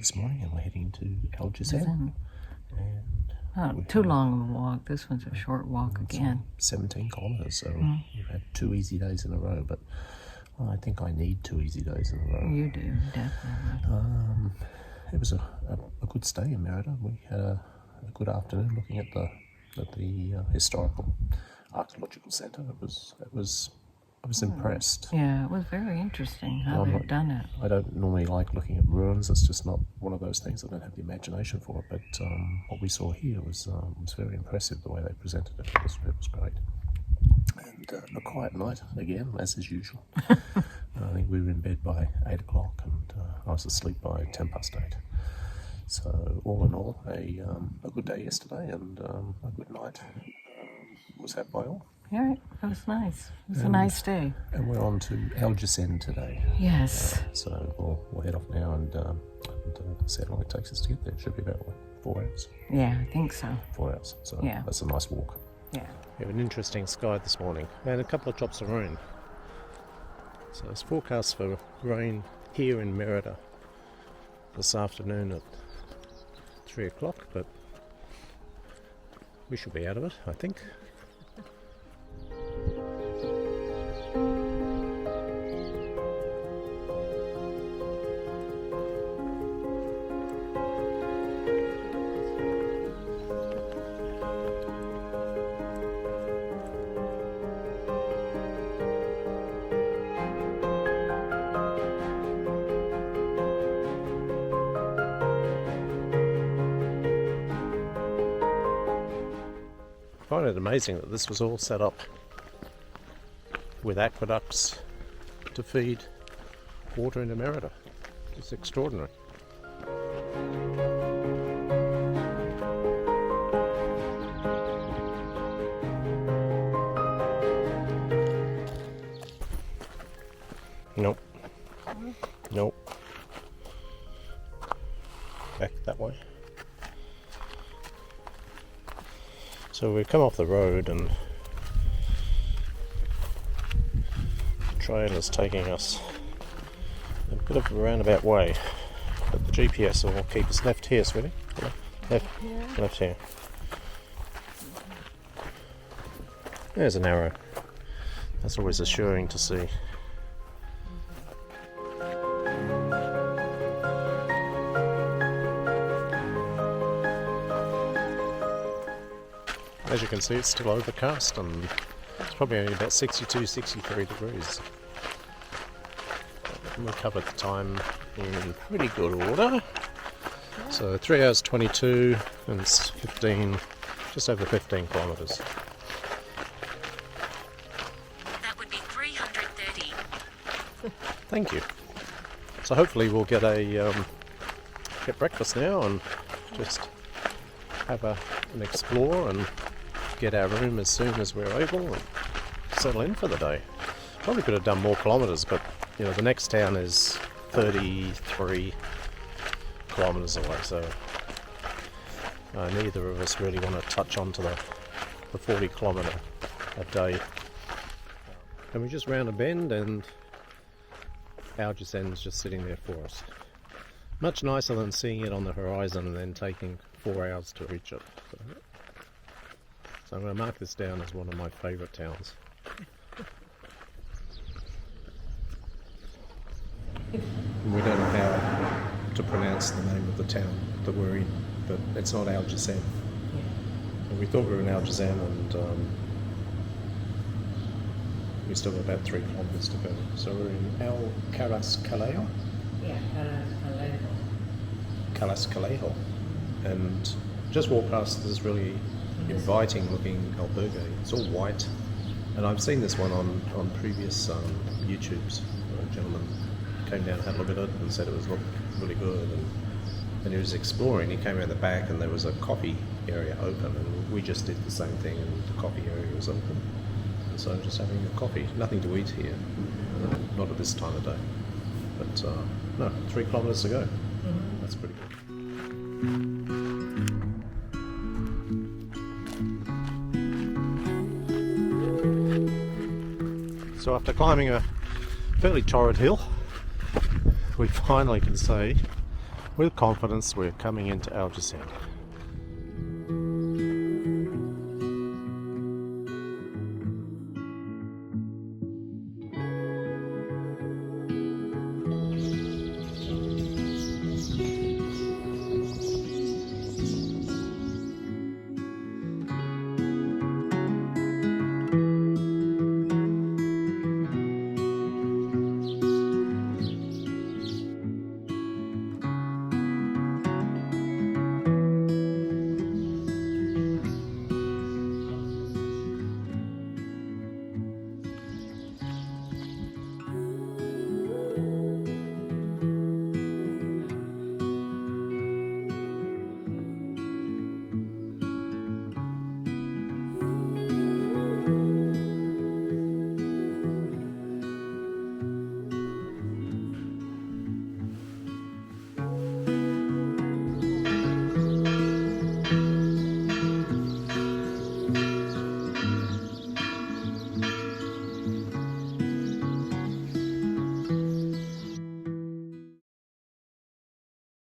this morning and we're heading to Aljucen. Not too long of a walk. This one's a short walk again. 17 kilometres, so we've had 2 easy days in a row, but I think I need 2 easy days in a row. You do, definitely. It was a good stay in Merida. We had a good afternoon looking at the historical archaeological centre. I was impressed. Yeah, it was very interesting how they've done it. I don't normally like looking at ruins. It's just not one of those things. I don't have the imagination for it. But what we saw here was very impressive. The way they presented it, it was great. And a quiet night again, as is usual. I think we were in bed by 8 o'clock, and I was asleep by 8:10. So all in all, a good day yesterday and a good night was had by all. Yeah, it was nice. It was a nice day. And we're on to Aljucen today. Yes. So we'll head off now and see how long it takes us to get there. It should be about 4 hours. Yeah, I think so. 4 hours. So yeah, that's a nice walk. Yeah. We have an interesting sky this morning and a couple of drops of rain. So it's forecast for rain here in Merida this afternoon at 3 o'clock, but we should be out of it, I think. I find it amazing that this was all set up with aqueducts to feed water into Merida. It's extraordinary. Nope. Nope. Back that way. So we've come off the road and the trail is taking us a bit of a roundabout way, but the GPS will keep us left here, sweetie. Left here. There's an arrow. That's always assuring to see. As you can see, it's still overcast and it's probably only about 62, 63 degrees. We covered the time in pretty good order. So 3 hours 22 and it's 15, just over 15 kilometres. That would be 330. Thank you. So hopefully we'll get get breakfast now and just have an explore and get our room as soon as we're able and settle in for the day. Probably could have done more kilometres, but you know the next town is 33 kilometres away, so neither of us really want to touch onto the 40 kilometre a day. And we just round a bend and Aljucen's just sitting there for us. Much nicer than seeing it on the horizon and then taking 4 hours to reach it. So I'm going to mark this down as one of my favourite towns. We don't know how to pronounce the name of the town that we're in, but it's not Aljucen. And we thought we were in Aljucen and we still got about 3 kilometres to go. So we're in Carrascalejo. Yeah, Carrascalejo. And just walked past this really inviting looking albergue. It's all white, and I've seen this one on previous YouTubes. A gentleman came down, had a look at it and said it was looking really good, and he was exploring. He came around the back and there was a coffee area open, and we just did the same thing, and the coffee area was open, and so just having a coffee. Nothing to eat here, not at this time of day, but no, 3 kilometres to go. That's pretty good. So after climbing a fairly torrid hill, we finally can say With confidence, we're coming into Aljucen.